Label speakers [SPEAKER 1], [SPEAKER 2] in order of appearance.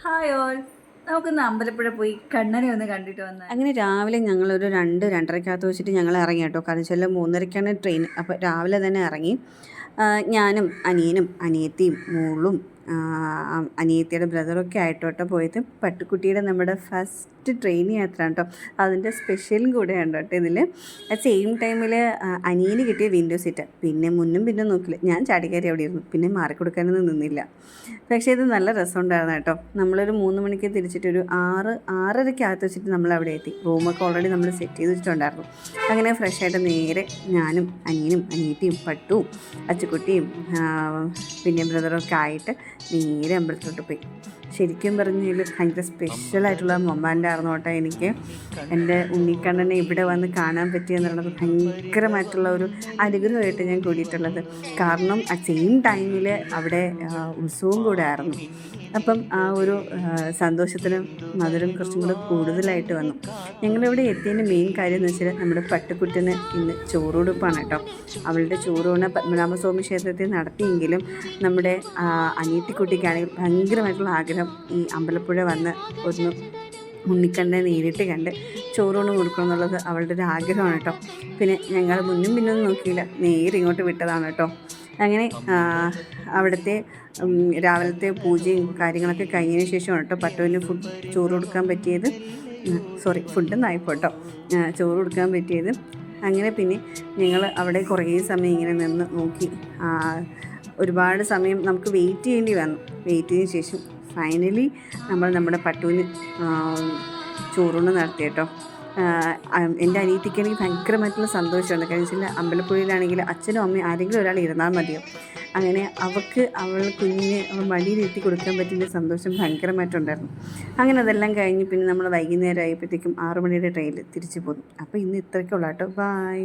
[SPEAKER 1] Hi all, നമുക്കൊന്ന് അമ്പലപ്പുഴ പോയി കണ്ണനെ ഒന്ന് കണ്ടിട്ട് വന്നാൽ.
[SPEAKER 2] അങ്ങനെ രാവിലെ ഞങ്ങളൊരു 2-2:30 വെച്ചിട്ട് ഞങ്ങൾ ഇറങ്ങി കേട്ടോ. കാരണം വെച്ചാൽ 3:30ക്കാണ് ട്രെയിൻ. അപ്പോൾ രാവിലെ തന്നെ ഇറങ്ങി. ഞാനും അനിയനും അനിയത്തിയും മോളും അനിയത്തിയുടെ ബ്രദറൊക്കെ ആയിട്ട് കേട്ടോ പോയത്. പട്ടുക്കുട്ടിയുടെ നമ്മുടെ ഫസ്റ്റ് ട്രെയിൻ യാത്ര കേട്ടോ. അതിൻ്റെ സ്പെഷ്യലും കൂടെയാണ് കേട്ടോ ഇതിൽ. സെയിം ടൈമിൽ അനിയന് കിട്ടിയ വിൻഡോ സീറ്റ്. പിന്നെ മുന്നും പിന്നെ നോക്കില്ല, ഞാൻ ചാടിക്കയറി അവിടെ ഇരുന്നു. പിന്നെ മാറിക്കൊടുക്കാനൊന്നും നിന്നില്ല. പക്ഷേ ഇത് നല്ല രസമുണ്ടായിരുന്നു കേട്ടോ. നമ്മളൊരു 3 മണിക്ക് തിരിച്ചിട്ടൊരു 6-6:30 വെച്ചിട്ട് നമ്മളവിടെ എത്തി. റൂമൊക്കെ ഓൾറെഡി നമ്മൾ സെറ്റ് ചെയ്ത് വെച്ചിട്ടുണ്ടായിരുന്നു. അങ്ങനെ ഫ്രഷായിട്ട് നേരെ ഞാനും അനിയനും അനിയത്തിയും പട്ടുവും അച്ചുക്കുട്ടിയും പിന്നെ ബ്രദറൊക്കെ ആയിട്ട് നേരെ അമ്പലത്തിലോട്ട് പോയി. ശരിക്കും പറഞ്ഞാൽ ഭയങ്കര സ്പെഷ്യലായിട്ടുള്ള മൊമെൻ്റ് ആയിരുന്നു കേട്ടോ എനിക്ക്. എൻ്റെ ഉണ്ണിക്കണ്ണനെ ഇവിടെ വന്ന് കാണാൻ പറ്റിയെന്ന് പറയുന്നത് ഭയങ്കരമായിട്ടുള്ള ഒരു അനുഗ്രഹമായിട്ട് ഞാൻ കൂടിയിട്ടുള്ളത്. കാരണം ആ സെയിം ടൈമിൽ അവിടെ ഉത്സവം കൂടെ ആയിരുന്നു. അപ്പം ആ ഒരു സന്തോഷത്തിനും മധുരം കുറച്ചും കൂടെ കൂടുതലായിട്ട് വന്നു. ഞങ്ങളിവിടെ എത്തിയതിൻ്റെ മെയിൻ കാര്യം എന്ന് വെച്ചാൽ നമ്മുടെ പട്ടുക്കുട്ടിന് ഇന്ന് ചോറുകൊടുപ്പാണ് കേട്ടോ. അവളുടെ ചോറൂണ് പത്മനാഭസ്വാമി ക്ഷേത്രത്തിൽ നടത്തിയെങ്കിലും നമ്മുടെ അനിയത്തിക്കുട്ടിക്കാണെങ്കിൽ ഭയങ്കരമായിട്ടുള്ള ആഗ്രഹം ഈ അമ്പലപ്പുഴ വന്ന് ഒന്ന് ഉണ്ണിക്കണ്ണനെ നേരിട്ട് കണ്ട് ചോറൂണ് കൊടുക്കണം എന്നുള്ളത് അവളുടെ ഒരു ആഗ്രഹമാണ് കേട്ടോ. പിന്നെ ഞങ്ങൾ മുന്നും പിന്നൊന്നും നോക്കിയില്ല, നേരെ ഇങ്ങോട്ട് വിട്ടതാണ് കേട്ടോ. അങ്ങനെ അവിടുത്തെ രാവിലത്തെ പൂജയും കാര്യങ്ങളൊക്കെ കഴിഞ്ഞതിന് ശേഷമാണ് കേട്ടോ പട്ടുവിന് ചോറ് കൊടുക്കാൻ പറ്റിയത്. ഫുഡൊന്നും ആയിപ്പോട്ടോ, ചോറ് കൊടുക്കാൻ പറ്റിയത്. അങ്ങനെ പിന്നെ ഞങ്ങൾ അവിടെ കുറേ സമയം ഇങ്ങനെ നിന്ന് നോക്കി. ഒരുപാട് സമയം നമുക്ക് വെയിറ്റ് ചെയ്യേണ്ടി വന്നു. വെയിറ്റ് ചെയ്തതിന് ശേഷം ഫൈനലി നമ്മുടെ പട്ടുവിന് ചോറൂണ് നടത്തി കേട്ടോ. എൻ്റെ അനിയത്തിക്കാണെങ്കിൽ ഭയങ്കരമായിട്ടുള്ള സന്തോഷമുണ്ട്. കാരണം വെച്ചാൽ അമ്പലപ്പുഴയിലാണെങ്കിൽ അച്ഛനും അമ്മയും ആരെങ്കിലും ഒരാൾ ഇരുന്നാൽ മതിയോ. അങ്ങനെ അവൾ കുഞ്ഞിനെ മടിയിലിരുത്തി കൊടുക്കാൻ പറ്റിയ സന്തോഷം ഭയങ്കരമായിട്ടുണ്ടായിരുന്നു. അങ്ങനെ അതെല്ലാം കഴിഞ്ഞ് പിന്നെ നമ്മൾ വൈകുന്നേരം ആയപ്പോഴത്തേക്കും 6 മണിയുടെ ട്രെയിനിൽ തിരിച്ചു പോന്നു. അപ്പോൾ ഇന്ന് ഇത്രയ്ക്കുള്ള കേട്ടോ. ബായ്.